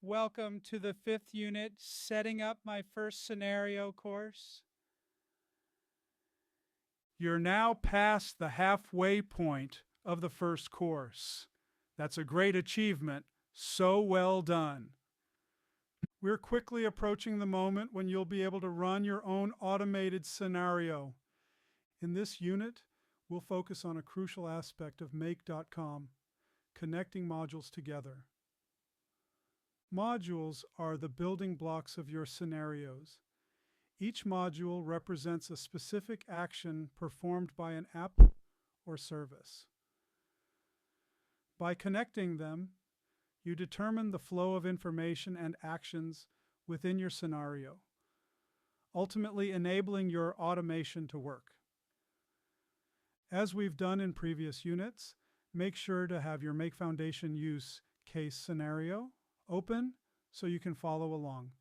Welcome to the 5th unit, Setting Up My First Scenario course. You're now past the halfway point of the first course. That's a great achievement. So well done. We're quickly approaching the moment when you'll be able to run your own automated scenario. In this unit, we'll focus on a crucial aspect of Make.com, connecting modules together. Modules are the building blocks of your scenarios. Each module represents a specific action performed by an app or service. By connecting them, you determine the flow of information and actions within your scenario, ultimately enabling your automation to work. As we've done in previous units, make sure to have your Make Foundation use case scenario open so you can follow along.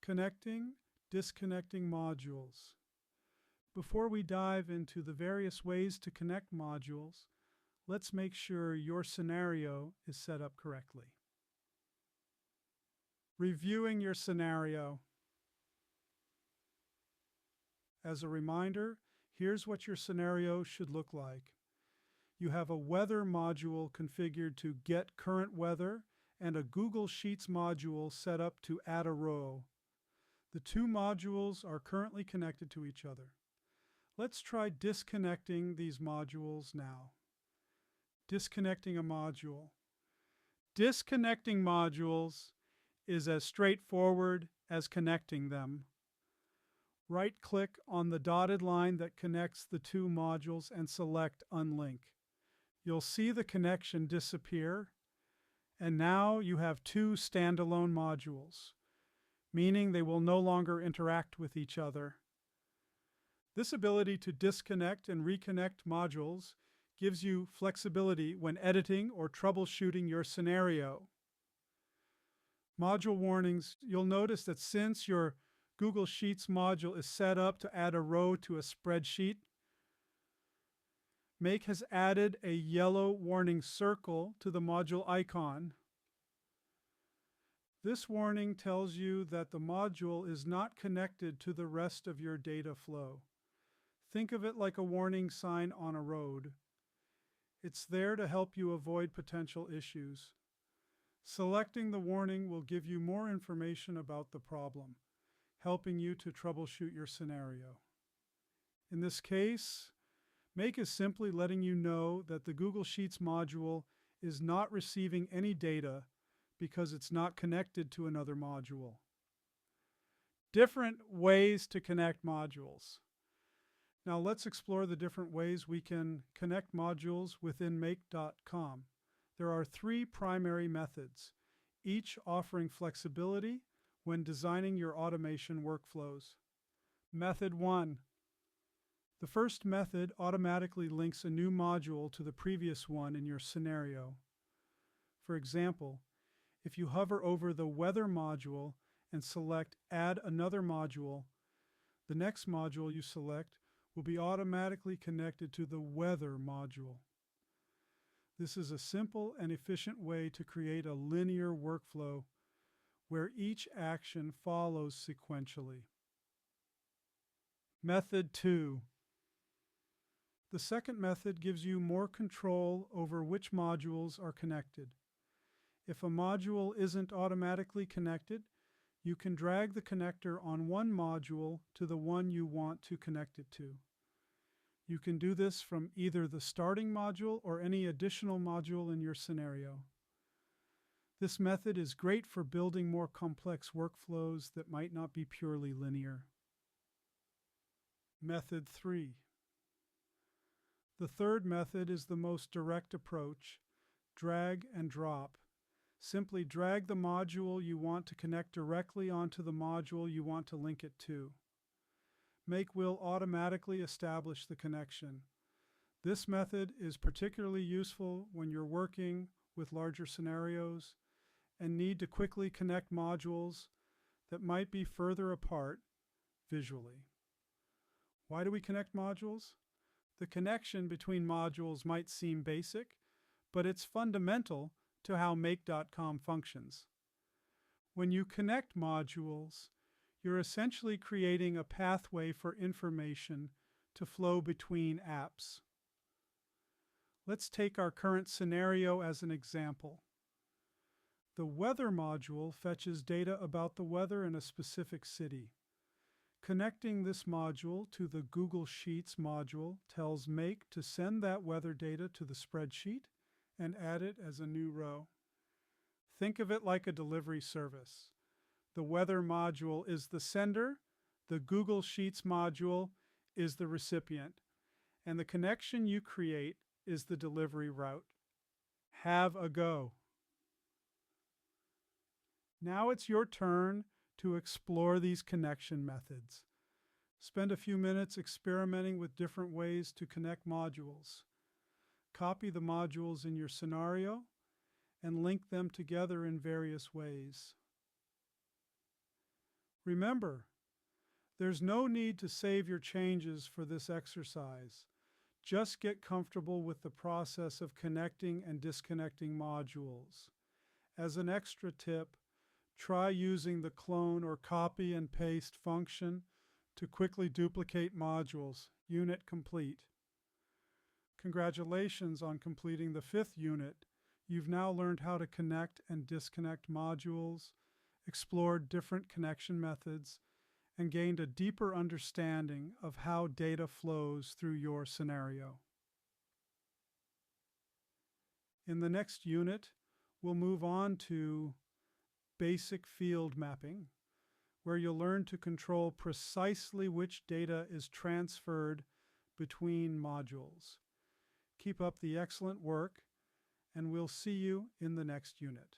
Connecting, disconnecting modules. Before we dive into the various ways to connect modules, let's make sure your scenario is set up correctly. Reviewing your scenario. As a reminder, here's what your scenario should look like. You have a weather module configured to get current weather and a Google Sheets module set up to add a row. The two modules are currently connected to each other. Let's try disconnecting these modules now. Disconnecting a module. Disconnecting modules is as straightforward as connecting them. Right-click on the dotted line that connects the two modules and select Unlink. You'll see the connection disappear, and now you have two standalone modules, meaning they will no longer interact with each other. This ability to disconnect and reconnect modules gives you flexibility when editing or troubleshooting your scenario. Module warnings. You'll notice that since your Google Sheets module is set up to add a row to a spreadsheet, Make has added a yellow warning circle to the module icon. This warning tells you that the module is not connected to the rest of your data flow. Think of it like a warning sign on a road. It's there to help you avoid potential issues. Selecting the warning will give you more information about the problem, helping you to troubleshoot your scenario. In this case, Make is simply letting you know that the Google Sheets module is not receiving any data because it's not connected to another module. Different ways to connect modules. Now let's explore the different ways we can connect modules within Make.com. There are three primary methods, each offering flexibility when designing your automation workflows. Method 1. The first method automatically links a new module to the previous one in your scenario. For example, if you hover over the Weather module and select Add another module, the next module you select will be automatically connected to the Weather module. This is a simple and efficient way to create a linear workflow where each action follows sequentially. Method 2. The second method gives you more control over which modules are connected. If a module isn't automatically connected, you can drag the connector on one module to the one you want to connect it to. You can do this from either the starting module or any additional module in your scenario. This method is great for building more complex workflows that might not be purely linear. Method 3. The third method is the most direct approach, drag and drop. Simply drag the module you want to connect directly onto the module you want to link it to. Make will automatically establish the connection. This method is particularly useful when you're working with larger scenarios and need to quickly connect modules that might be further apart visually. Why do we connect modules? The connection between modules might seem basic, but it's fundamental to how Make.com functions. When you connect modules, you're essentially creating a pathway for information to flow between apps. Let's take our current scenario as an example. The weather module fetches data about the weather in a specific city. Connecting this module to the Google Sheets module tells Make to send that weather data to the spreadsheet and add it as a new row. Think of it like a delivery service. The weather module is the sender, the Google Sheets module is the recipient, and the connection you create is the delivery route. Have a go. Now it's your turn to explore these connection methods. Spend a few minutes experimenting with different ways to connect modules. Copy the modules in your scenario and link them together in various ways. Remember, there's no need to save your changes for this exercise. Just get comfortable with the process of connecting and disconnecting modules. As an extra tip, try using the clone or copy and paste function to quickly duplicate modules. Unit complete. Congratulations on completing the 5th unit. You've now learned how to connect and disconnect modules, explored different connection methods, and gained a deeper understanding of how data flows through your scenario. In the next unit, we'll move on to basic field mapping, where you'll learn to control precisely which data is transferred between modules. Keep up the excellent work, and we'll see you in the next unit.